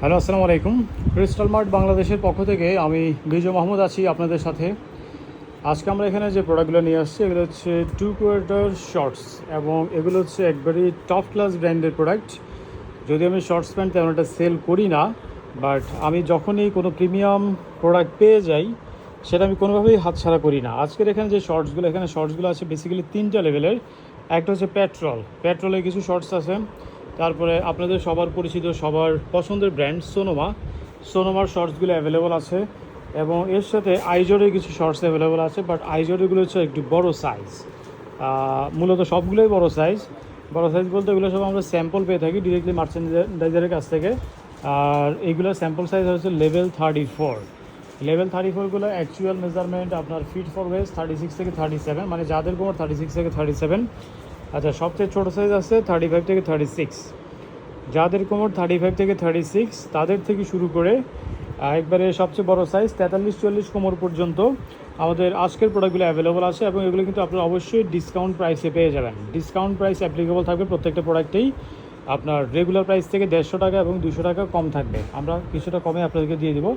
Hello, আসসালামু আলাইকুম। Crystal mart বাংলাদেশের পক্ষ থেকে আমি বিজয় মাহমুদ আছি আপনাদের সাথে। আজকে আমরা এখানে যে প্রোডাক্টগুলো নিয়ে আসছি এগুলো হচ্ছে 2 কোয়ার্টার শর্টস, এবং এগুলো হচ্ছে একবারই টপ ক্লাস ব্র্যান্ডের প্রোডাক্ট। যদি আমি শর্টস প্যান্ট তেমন একটা সেল করি না, বাট আমি যখনই কোনো প্রিমিয়াম প্রোডাক্ট পেয়ে যাই সেটা আমি কোনোভাবেই হাতছাড়া করি না। আজকের এখানে যে শর্টসগুলো আছে বেসিক্যালি 3টা লেভেলের। একটা হচ্ছে পেট্রোলের কিছু শর্টস আছে। তারপরে আপনাদের সবার পরিচিত, সবার পছন্দের ব্র্যান্ড সোনোমার শর্টসগুলো অ্যাভেলেবল আছে, এবং এর সাথে আইজোরের কিছু শর্টস অ্যাভেলেবল আছে। বাট আইজোরেরগুলো হচ্ছে একটু বড় সাইজ, মূলত সবগুলোই বড় সাইজ বলতে এগুলো সব আমরা স্যাম্পল পেয়ে থাকি ডিরেক্টলি মার্চেন্ডাইজারের কাছ থেকে। আর এইগুলো স্যাম্পল সাইজ হচ্ছে লেভেল 34গুলো অ্যাকচুয়াল মেজারমেন্ট আপনার ফিট ফর ওয়েস্ট 36 থেকে 37, মানে যাদের কোমর 36 থেকে 37। আচ্ছা, সবচেয়ে ছোটো সাইজ আছে 35 থেকে 36। যাদের কোমর 35 থেকে 36 তাদের থেকে শুরু করে একবারে সবচেয়ে বড় সাইজ 43-44 কোমর পর্যন্ত আমাদের আজকের প্রোডাক্টগুলো অ্যাভেলেবল আছে, এবং এগুলো কিন্তু আপনারা অবশ্যই ডিসকাউন্ট প্রাইসে পেয়ে যাবেন। ডিসকাউন্ট প্রাইস অ্যাপ্লিকেবল থাকবে প্রত্যেকটা প্রোডাক্টেই। আপনার রেগুলার প্রাইস থেকে 150 টাকা এবং 200 টাকা কম থাকবে। আমরা কিছুটা কমে আপনাদেরকে দিয়ে দিব।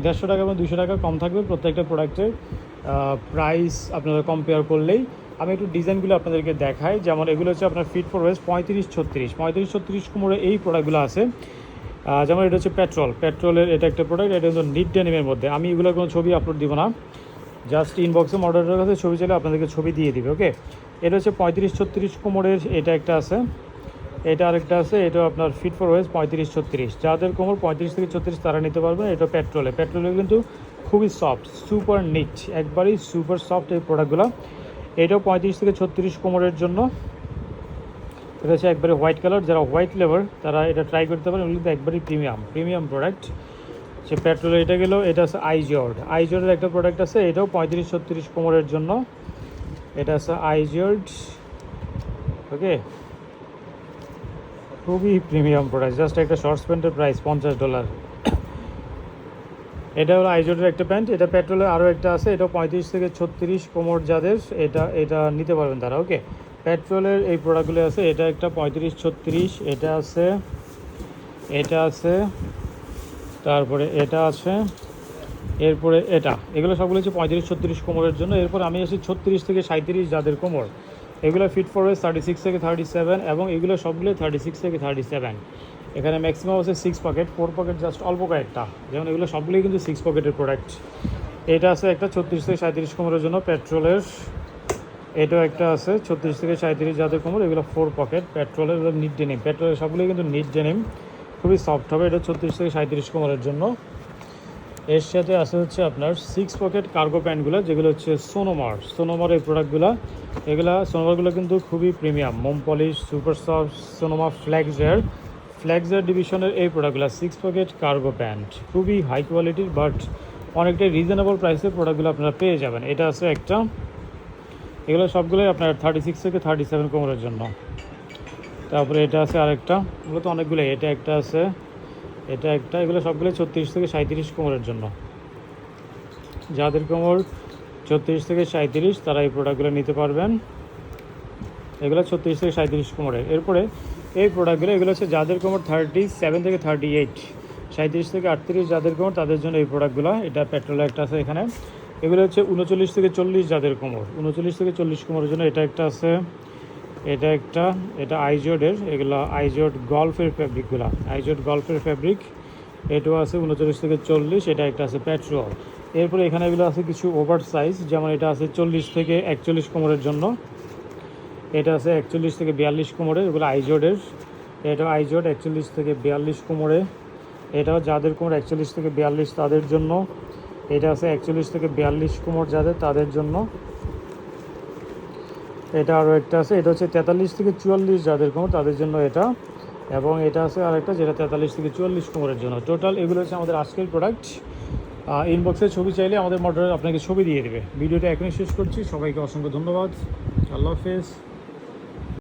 150 টাকা এবং 200 টাকা কম থাকবে প্রত্যেকটা প্রোডাক্টের প্রাইস আপনারা কম্পেয়ার করলেই। আমি একটু ডিজাইনগুলো আপনাদেরকে দেখাই। যেমন এগুলো হচ্ছে আপনার ফিট ফর ওয়েস্ট 35-36 কোমরে এই প্রোডাক্টগুলো আছে। যেমন এটা হচ্ছে পেট্রোলের এটা একটা প্রোডাক্ট, এটা কিন্তু নিট ডেনিমের মধ্যে। আমি এগুলোর কোনো ছবি আপলোড দিব না, জাস্ট ইনবক্সে মডারের কাছে ছবি চাইলে আপনাদেরকে ছবি দিয়ে দিবে। ওকে, এটা হচ্ছে 35-36 কোমরের এটা একটা আছে, এটা আরেকটা আছে। এটা আপনার ফিট ফর ওয়েস্ট 35-36। যাদের কোমর 35 থেকে 36 তারা নিতে পারবেন। এটা পেট্রোলে কিন্তু খুবই সফট, সুপার নিট, একবারই সুপার সফট এই প্রোডাক্টগুলো। এটাও 35 থেকে 36 কোমরের জন্য। এটা হচ্ছে একবারে হোয়াইট কালার, যারা হোয়াইট লেভার তারা এটা ট্রাই করতে পারেন। এগুলো কিন্তু একবারই প্রিমিয়াম প্রোডাক্ট। সে পেট্রোলে এটা গেল। এটা আছে আইজর্ডের একটা প্রোডাক্ট আছে, এটাও 35-36 কোমরের জন্য। এটা আছে আইজর্ড। ওকে, খুবই প্রিমিয়াম প্রোডাক্ট। জাস্ট একটা শর্টস প্যান্টের প্রাইস $50। এটা হলো আইজোডের একটা প্যান্ট। এটা পেট্রোলে আরও একটা আছে, এটাও 35 থেকে 36 কোমর যাদের এটা নিতে পারবেন তারা। ওকে, পেট্রোলের এই প্রোডাক্টগুলো আছে। এটা একটা 35-36, এটা আছে, তারপরে এটা আছে, এরপরে এগুলো সবগুলো হচ্ছে 35-36 কোমরের জন্য। এরপর আমি আসি 36 থেকে 37 যাদের কোমর। এগুলো ফিট ফর ওয়েস্ট 36 থেকে 37, এবং এগুলো সবগুলো 36 থেকে 37। এখানে ম্যাক্সিমাম আছে 6 পকেট, 4 পকেট জাস্ট অল্প কয়েকটা। যেমন এগুলো সবগুলোই কিন্তু 6 পকেটের প্রোডাক্ট। এটা আছে একটা 36 থেকে 37 কোমরের জন্য পেট্রোলের। এটাও একটা আছে 36 থেকে 37 যাদের কোমর। এগুলো 4 পকেট পেট্রোলের, নিট ডেনিম। পেট্রোলের সবগুলোই কিন্তু নিট ডেনিম, খুবই সফট হবে। এটা 36 থেকে 37 কোমরের জন্য। এর সাথে আছে হচ্ছে আপনার 6 পকেট কার্গো প্যান্টগুলো, যেগুলো হচ্ছে সোনোমার এই প্রোডাক্টগুলো। সোনোমারগুলো কিন্তু খুবই প্রিমিয়াম, মোম পলিশ, সুপার সফট সোনোমা ফ্ল্যাগজার ডিভিশনের এই প্রোডাক্টগুলো 6 পকেট কার্গো প্যান্ট, খুবই হাই কোয়ালিটির, বাট অনেকটাই রিজনেবল প্রাইসে প্রোডাক্টগুলো আপনারা পেয়ে যাবেন। এটা আছে একটা, এগুলো সবগুলোই আপনার 36 থেকে 37 কোমরের জন্য। তারপরে এটা আছে আরেকটা, এগুলো তো অনেকগুলোই। এটা একটা আছে, এগুলো সবগুলো 36 থেকে 37 কোমরের জন্য। যাদের কোমর 36 থেকে 37 তারা এই প্রোডাক্টগুলো নিতে পারবেন। এগুলো 36 থেকে 37 কোমরের। এরপরে এই প্রোডাক্টগুলো, এগুলো হচ্ছে যাদের কোমর 37 থেকে 38, 37 থেকে 38 যাদের কোমর তাদের জন্য এই প্রোডাক্টগুলো। এটা পেট্রোলে একটা আছে এখানে। এগুলো হচ্ছে 39 থেকে 40 যাদের কোমর, 39 থেকে 40 কোমরের জন্য। এটা একটা আছে, এটা আইজোডের। এগুলো আইজোড গল্ফের ফ্যাব্রিক। এটাও আছে 39 থেকে 40। এটা একটা আছে পেট্রোল। এরপরে এখানে এগুলো আছে কিছু ওভার সাইজ, যেমন এটা আছে 40 থেকে 41 কোমরের জন্য। এটা আছে 41 থেকে 42 কোমরে, এগুলো আইজোডের। এটা আইজোড 41 থেকে 42 কোমরে। এটাও যাদের কোমর 41 থেকে 42 তাদের জন্য। এটা আছে 41 থেকে 42 কোমর যাদের, তাদের জন্য। এটা আরও একটা আছে, এটা হচ্ছে 43 থেকে 44 যাদের কোমর তাদের জন্য এটা। এবং এটা আছে আরেকটা, যেটা 43 থেকে 44 কোমরের জন্য। টোটাল এগুলো হচ্ছে আমাদের আজকের প্রোডাক্ট। ইনবক্সে ছবি চাইলে আমাদের মডেল আপনাকে ছবি দিয়ে দেবে। ভিডিওটা এখনই শেষ করছি। সবাইকে অসংখ্য ধন্যবাদ। আল্লাহ হাফেজ।